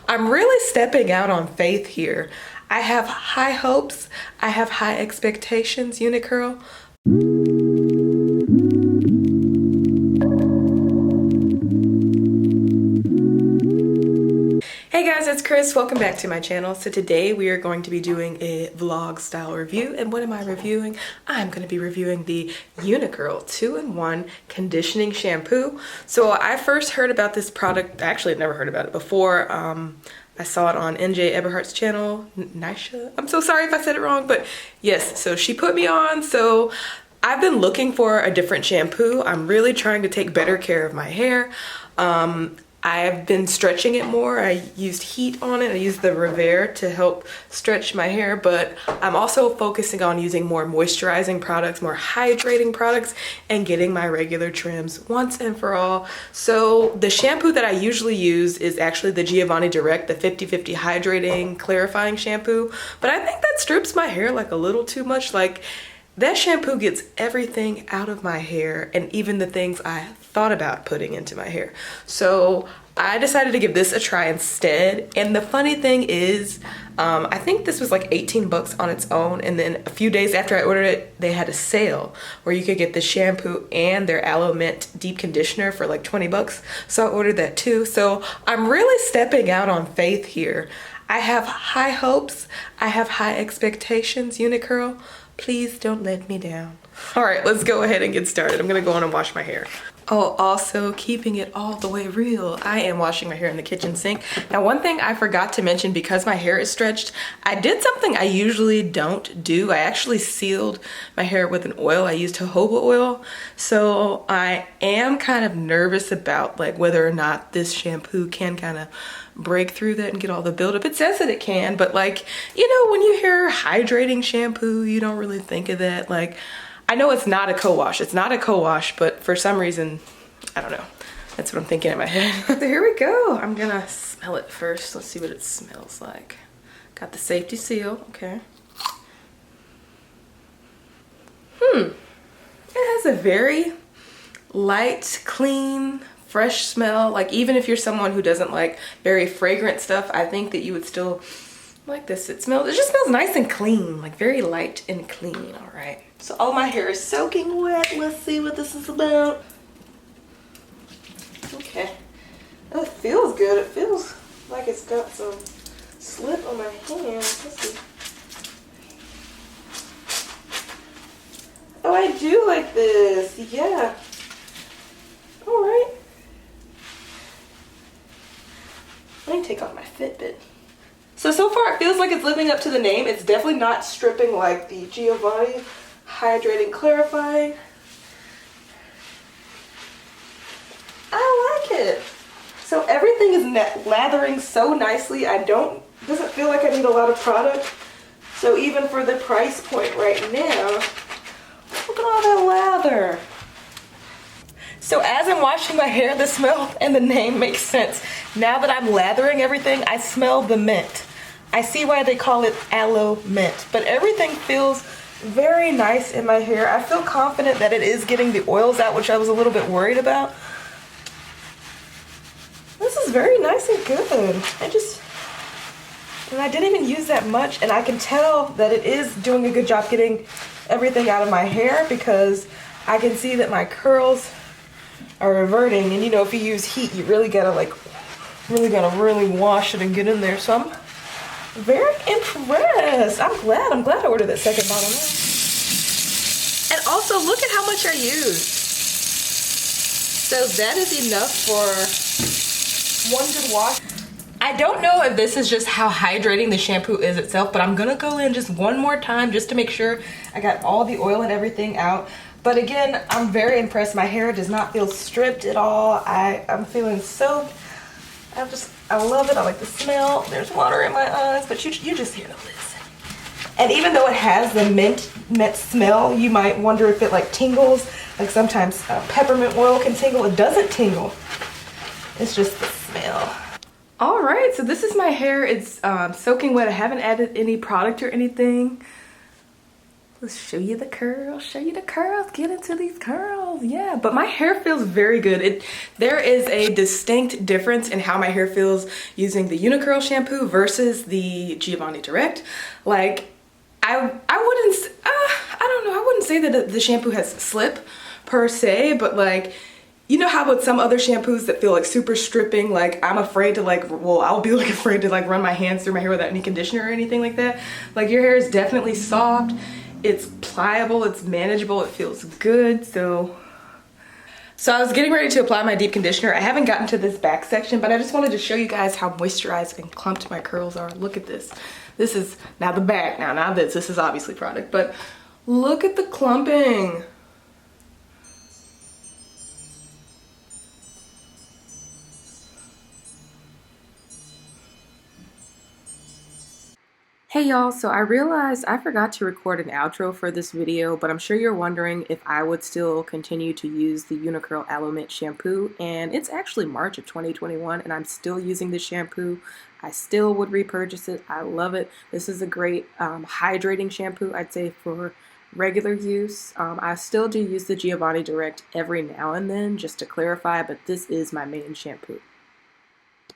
I'm really stepping out on faith here. I have high hopes. I have high expectations, Uniqurl. Hey guys, it's Chris. Welcome back to my channel. So today we are going to be doing a vlog style review. And what am I reviewing? I'm going to be reviewing the Uniqurl 2-in-1 Conditioning Shampoo. So I first heard about this product, actually I'd never heard about it before. I saw it on NJ Eberhardt's channel, Nisha. I'm so sorry if I said it wrong, but yes, so she put me on. So I've been looking for a different shampoo. I'm really trying to take better care of my hair. I've been stretching it more. I used heat on it. I used the Revere to help stretch my hair, but I'm also focusing on using more moisturizing products, more hydrating products, and getting my regular trims once and for all. So the shampoo that I usually use is actually the Giovanni Direct, the 50/50 hydrating clarifying shampoo, but I think that strips my hair like a little too much. Like, that shampoo gets everything out of my hair and even the things I thought about putting into my hair. So I decided to give this a try instead. And the funny thing is, I think this was like 18 bucks on its own. And then a few days after I ordered it, they had a sale where you could get the shampoo and their Aloe Mint deep conditioner for like 20 bucks. So I ordered that too. So I'm really stepping out on faith here. I have high hopes. I have high expectations, Uniqurl. Please don't let me down. All right, let's go ahead and get started. I'm gonna go on and wash my hair. Oh, also keeping it all the way real, I am washing my hair in the kitchen sink. Now, one thing I forgot to mention, because my hair is stretched, I did something I usually don't do. I actually sealed my hair with an oil. I used jojoba oil. So I am kind of nervous about like whether or not this shampoo can kind of break through that and get all the buildup. It says that it can, but like, you know, when you hear hydrating shampoo, you don't really think of that. Like, I know it's not a co-wash. It's not a co-wash, but for some reason, I don't know. That's what I'm thinking in my head. So here we go. I'm gonna smell it first. Let's see what it smells like. Got the safety seal, okay. It has a very light, clean, fresh smell. Like, even if you're someone who doesn't like very fragrant stuff, I think that you would still like this. It just smells nice and clean, like very light and clean. All right, so all my hair is soaking wet. Let's see what this is about. Okay, oh, it feels good. It feels like it's got some slip on my hand. Let's see. Oh, I do like this. Yeah. All right. Let me take off my Fitbit. So far it feels like it's living up to the name. It's definitely not stripping like the Giovanni Hydrating Clarifying. I like it. So everything is lathering so nicely. Doesn't feel like I need a lot of product. So even for the price point right now, look at all that lather. So as I'm washing my hair, the smell and the name makes sense. Now that I'm lathering everything, I smell the mint. I see why they call it Aloe Mint, but everything feels very nice in my hair. I feel confident that it is getting the oils out, which I was a little bit worried about. This is very nice and good. And I didn't even use that much, and I can tell that it is doing a good job getting everything out of my hair because I can see that my curls are reverting. And you know, if you use heat, you really gotta really wash it and get in there. So I'm very impressed. I'm glad I ordered that second bottle now. And also look at how much I used. So that is enough for one good wash. I don't know if this is just how hydrating the shampoo is itself, but I'm gonna go in just one more time just to make sure I got all the oil and everything out. But again, I'm very impressed. My hair does not feel stripped at all. I'm feeling so, I love it. I like the smell. There's water in my eyes, but you just hear the listen. And even though it has the mint smell, you might wonder if it like tingles. Like sometimes peppermint oil can tingle. It doesn't tingle. It's just the smell. All right, so this is my hair. It's soaking wet. I haven't added any product or anything. Let's show you the curls, get into these curls. Yeah, but my hair feels very good. There is a distinct difference in how my hair feels using the Uniqurl shampoo versus the Giovanni Direct. Like, I don't know, I wouldn't say that the shampoo has slip per se, but like, you know how with some other shampoos that feel like super stripping, like I'm afraid to like, well, I'll be like afraid to like run my hands through my hair without any conditioner or anything like that. Like, your hair is definitely soft, it's pliable, it's manageable, it feels good. So I was getting ready to apply my deep conditioner. I haven't gotten to this back section, but I just wanted to show you guys how moisturized and clumped my curls are. Look at this. This is now the back, now this is obviously product, but look at the clumping. Hey y'all, so I realized I forgot to record an outro for this video, but I'm sure you're wondering if I would still continue to use the Uniqurl Aloe Mint shampoo, and it's actually March of 2021 and I'm still using this shampoo. I still would repurchase it. I love it. This is a great hydrating shampoo, I'd say, for regular use. I still do use the Giovanni Direct every now and then, just to clarify, but this is my main shampoo.